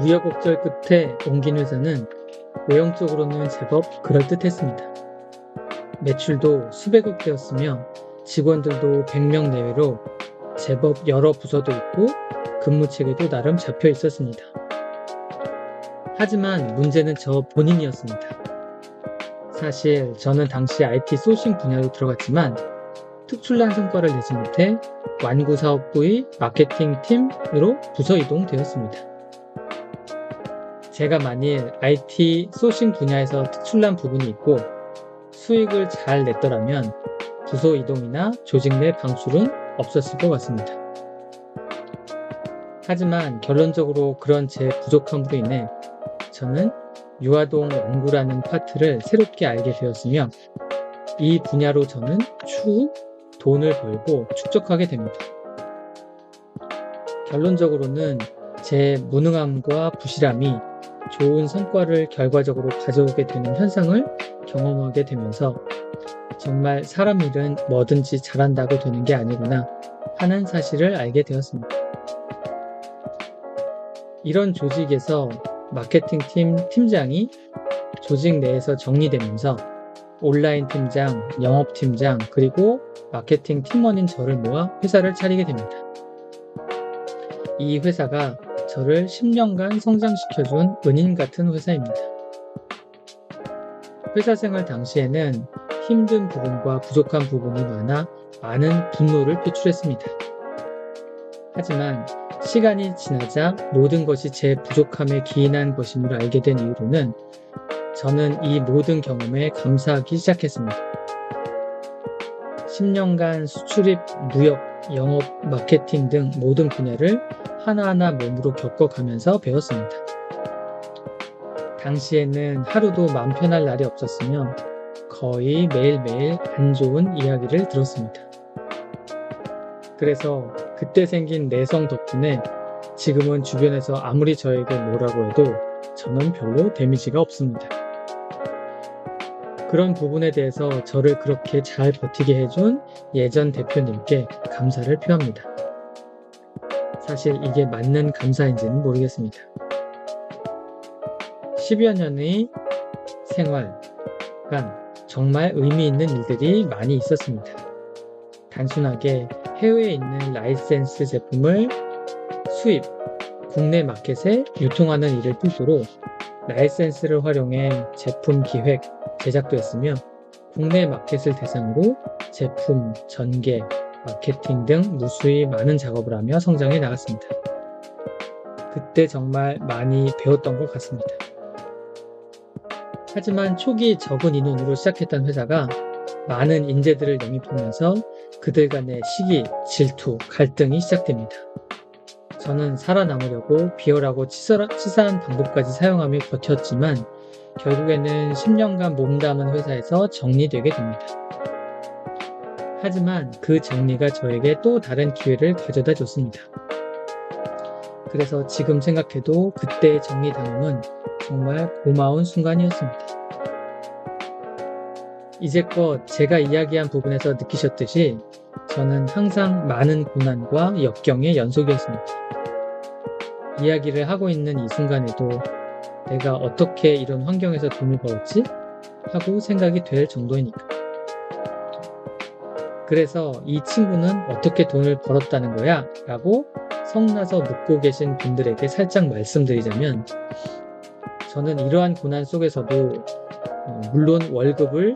우여곡절 끝에 옮긴 회사는 외형적으로는 제법 그럴듯했습니다. 매출도 수백억 대였으며 직원들도 100명 내외로 제법 여러 부서도 있고 근무 체계도 나름 잡혀 있었습니다. 하지만 문제는 저 본인이었습니다. 사실 저는 당시 IT 소싱 분야로 들어갔지만 특출난 성과를 내지 못해 완구사업부의 마케팅 팀으로 부서 이동되었습니다. 제가 만일 IT 소싱 분야에서 특출난 부분이 있고 수익을 잘 냈더라면 부서 이동이나 조직 내 방출은 없었을 것 같습니다. 하지만 결론적으로 그런 제 부족함으로 인해 저는 유아동 완구라는 파트를 새롭게 알게 되었으며 이 분야로 저는 추후 돈을 벌고 축적하게 됩니다. 결론적으로는 제 무능함과 부실함이 좋은 성과를 결과적으로 가져오게 되는 현상을 경험하게 되면서 정말 사람 일은 뭐든지 잘한다고 되는 게 아니구나 하는 사실을 알게 되었습니다. 이런 조직에서 마케팅팀 팀장이 조직 내에서 정리되면서 온라인 팀장, 영업팀장, 그리고 마케팅 팀원인 저를 모아 회사를 차리게 됩니다. 이 회사가 저를 10년간 성장시켜준 은인 같은 회사입니다. 회사 생활 당시에는 힘든 부분과 부족한 부분이 많아 많은 분노를 표출했습니다. 하지만 시간이 지나자 모든 것이 제 부족함에 기인한 것임을 알게 된 이후로는 저는 이 모든 경험에 감사하기 시작했습니다. 10년간 수출입, 무역, 영업, 마케팅 등 모든 분야를 하나하나 몸으로 겪어가면서 배웠습니다. 당시에는 하루도 마음 편할 날이 없었으며 거의 매일매일 안 좋은 이야기를 들었습니다. 그래서 그때 생긴 내성 덕분에 지금은 주변에서 아무리 저에게 뭐라고 해도 저는 별로 데미지가 없습니다. 그런 부분에 대해서 저를 그렇게 잘 버티게 해준 예전 대표님께 감사를 표합니다. 사실 이게 맞는 감사인지는 모르겠습니다. 10여 년의 생활간 정말 의미 있는 일들이 많이 있었습니다. 단순하게 해외에 있는 라이센스 제품을 수입, 국내 마켓에 유통하는 일을 필두로 라이센스를 활용해 제품 기획, 제작도 했으며 국내 마켓을 대상으로 제품, 전개, 마케팅 등 무수히 많은 작업을 하며 성장해 나갔습니다. 그때 정말 많이 배웠던 것 같습니다. 하지만 초기 적은 인원으로 시작했던 회사가 많은 인재들을 영입하면서 그들 간의 시기, 질투, 갈등이 시작됩니다. 저는 살아남으려고 비열하고 치사한 방법까지 사용하며 버텼지만 결국에는 10년간 몸담은 회사에서 정리되게 됩니다. 하지만 그 정리가 저에게 또 다른 기회를 가져다 줬습니다. 그래서 지금 생각해도 그때의 정리당함은 정말 고마운 순간이었습니다. 이제껏 제가 이야기한 부분에서 느끼셨듯이 저는 항상 많은 고난과 역경의 연속이었습니다. 이야기를 하고 있는 이 순간에도 내가 어떻게 이런 환경에서 돈을 벌었지? 하고 생각이 될 정도이니까. 그래서 이 친구는 어떻게 돈을 벌었다는 거야? 라고 성나서 묻고 계신 분들에게 살짝 말씀드리자면 저는 이러한 고난 속에서도 물론 월급을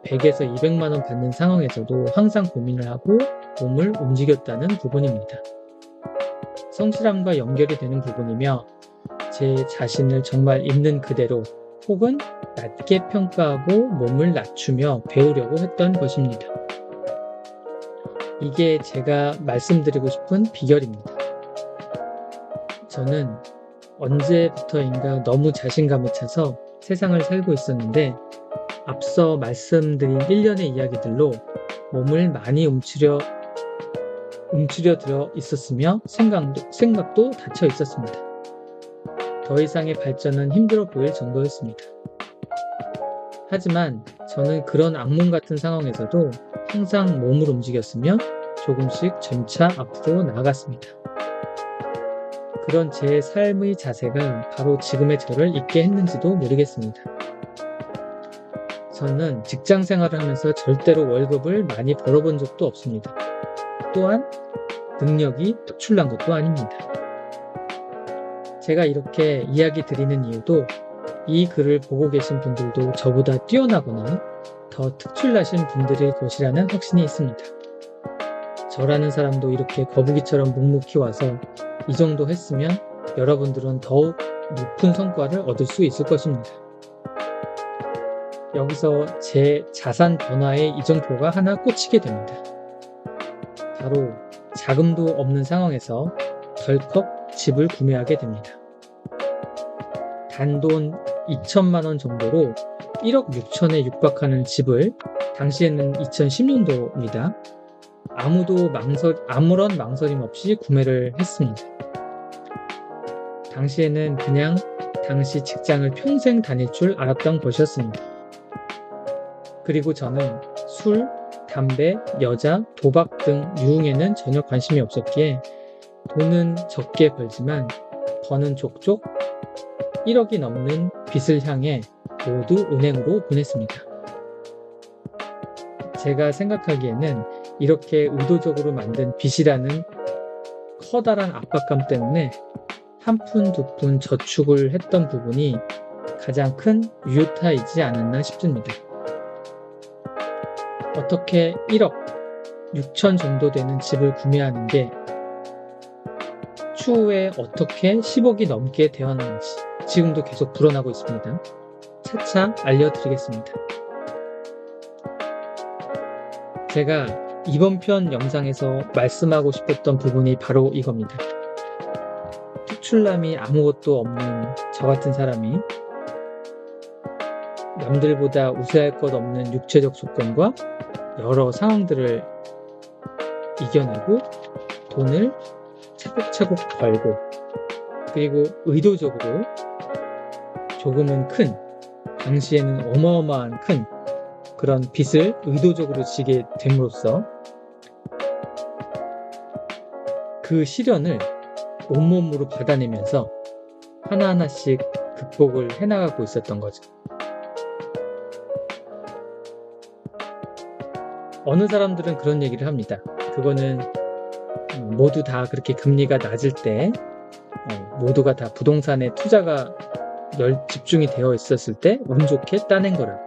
100에서 200만 원 받는 상황에서도 항상 고민을 하고 몸을 움직였다는 부분입니다. 성실함과 연결이 되는 부분이며 제 자신을 정말 있는 그대로 혹은 낮게 평가하고 몸을 낮추며 배우려고 했던 것입니다. 이게 제가 말씀드리고 싶은 비결입니다. 저는 언제부터인가 너무 자신감에 차서 세상을 살고 있었는데 앞서 말씀드린 1년의 이야기들로 몸을 많이 움츠려 들어 있었으며 생각도 닫혀 있었습니다. 더 이상의 발전은 힘들어 보일 정도였습니다. 하지만 저는 그런 악몽 같은 상황에서도 항상 몸을 움직였으며 조금씩 점차 앞으로 나아갔습니다. 그런 제 삶의 자세가 바로 지금의 저를 있게 했는지도 모르겠습니다. 저는 직장 생활을 하면서 절대로 월급을 많이 벌어본 적도 없습니다. 또한 능력이 특출난 것도 아닙니다. 제가 이렇게 이야기 드리는 이유도 이 글을 보고 계신 분들도 저보다 뛰어나거나 더 특출나신 분들일 것이라는 확신이 있습니다. 저라는 사람도 이렇게 거북이처럼 묵묵히 와서 이 정도 했으면 여러분들은 더욱 높은 성과를 얻을 수 있을 것입니다. 여기서 제 자산 변화의 이정표가 하나 꽂히게 됩니다. 바로 자금도 없는 상황에서 덜컥 집을 구매하게 됩니다. 단돈 2천만 원 정도로 1억 6천에 육박하는 집을 당시에는 2010년도입니다. 아무런 망설임 없이 구매를 했습니다. 당시에는 그냥 당시 직장을 평생 다닐 줄 알았던 것이었습니다. 그리고 저는 술, 담배, 여자, 도박 등 유흥에는 전혀 관심이 없었기에 돈은 적게 벌지만 버는 족족 1억이 넘는 빚을 향해 모두 은행으로 보냈습니다. 제가 생각하기에는 이렇게 의도적으로 만든 빚이라는 커다란 압박감 때문에 한 푼 두 푼 저축을 했던 부분이 가장 큰 유효타이지 않았나 싶습니다. 어떻게 1억 6천 정도 되는 집을 구매하는 게 추후에 어떻게 10억이 넘게 되었는지 지금도 계속 불어나고 있습니다. 차차 알려드리겠습니다. 제가 이번 편 영상에서 말씀하고 싶었던 부분이 바로 이겁니다. 특출남이 아무것도 없는 저 같은 사람이 남들보다 우세할 것 없는 육체적 조건과 여러 상황들을 이겨내고 돈을 차곡차곡 벌고 그리고 의도적으로 조금은 큰, 당시에는 어마어마한 큰 그런 빚을 의도적으로 지게 됨으로써 그 시련을 온몸으로 받아내면서 하나하나씩 극복을 해나가고 있었던 거죠. 어느 사람들은 그런 얘기를 합니다. 그거는 모두 다 그렇게 금리가 낮을 때 모두가 다 부동산에 투자가 집중이 되어 있었을 때 운 좋게 따낸 거라.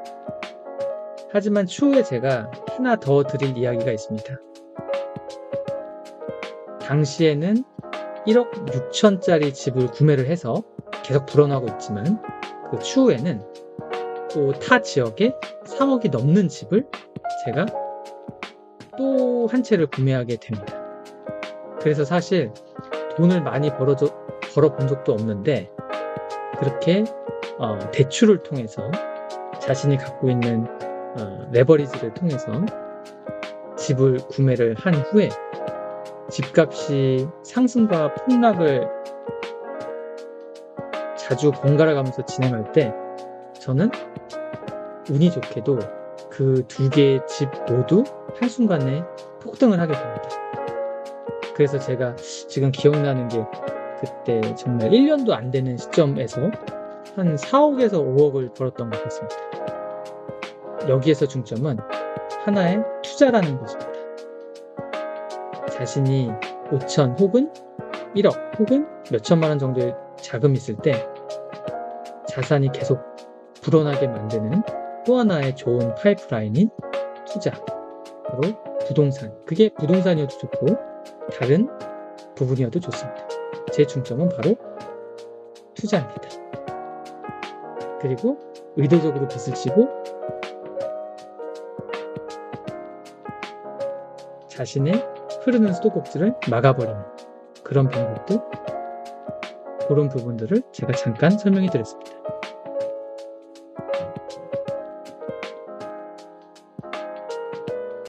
하지만 추후에 제가 하나 더 드릴 이야기가 있습니다. 당시에는 1억 6천짜리 집을 구매를 해서 계속 불어나고 있지만 그 추후에는 또 타 지역에 3억이 넘는 집을 제가 또 한 채를 구매하게 됩니다. 그래서 사실 돈을 많이 벌어본 적도 없는데 그렇게 대출을 통해서 자신이 갖고 있는 레버리지를 통해서 집을 구매를 한 후에 집값이 상승과 폭락을 자주 번갈아 가면서 진행할 때 저는 운이 좋게도 그 두 개의 집 모두 한순간에 폭등을 하게 됩니다. 그래서 제가 지금 기억나는 게 그때 정말 1년도 안 되는 시점에서 한 4억에서 5억을 벌었던 것 같습니다. 여기에서 중점은 하나의 투자라는 것입니다. 자신이 5천 혹은 1억 혹은 몇천만 원 정도의 자금이 있을 때 자산이 계속 불어나게 만드는 또 하나의 좋은 파이프라인인 투자, 바로 부동산. 그게 부동산이어도 좋고 다른 부분이어도 좋습니다. 제 중점은 바로 투자입니다. 그리고 의도적으로 빚을 지고 자신의 흐르는 수도꼭지를 막아버리는 그런 방법들, 그런 부분들을 제가 잠깐 설명해 드렸습니다.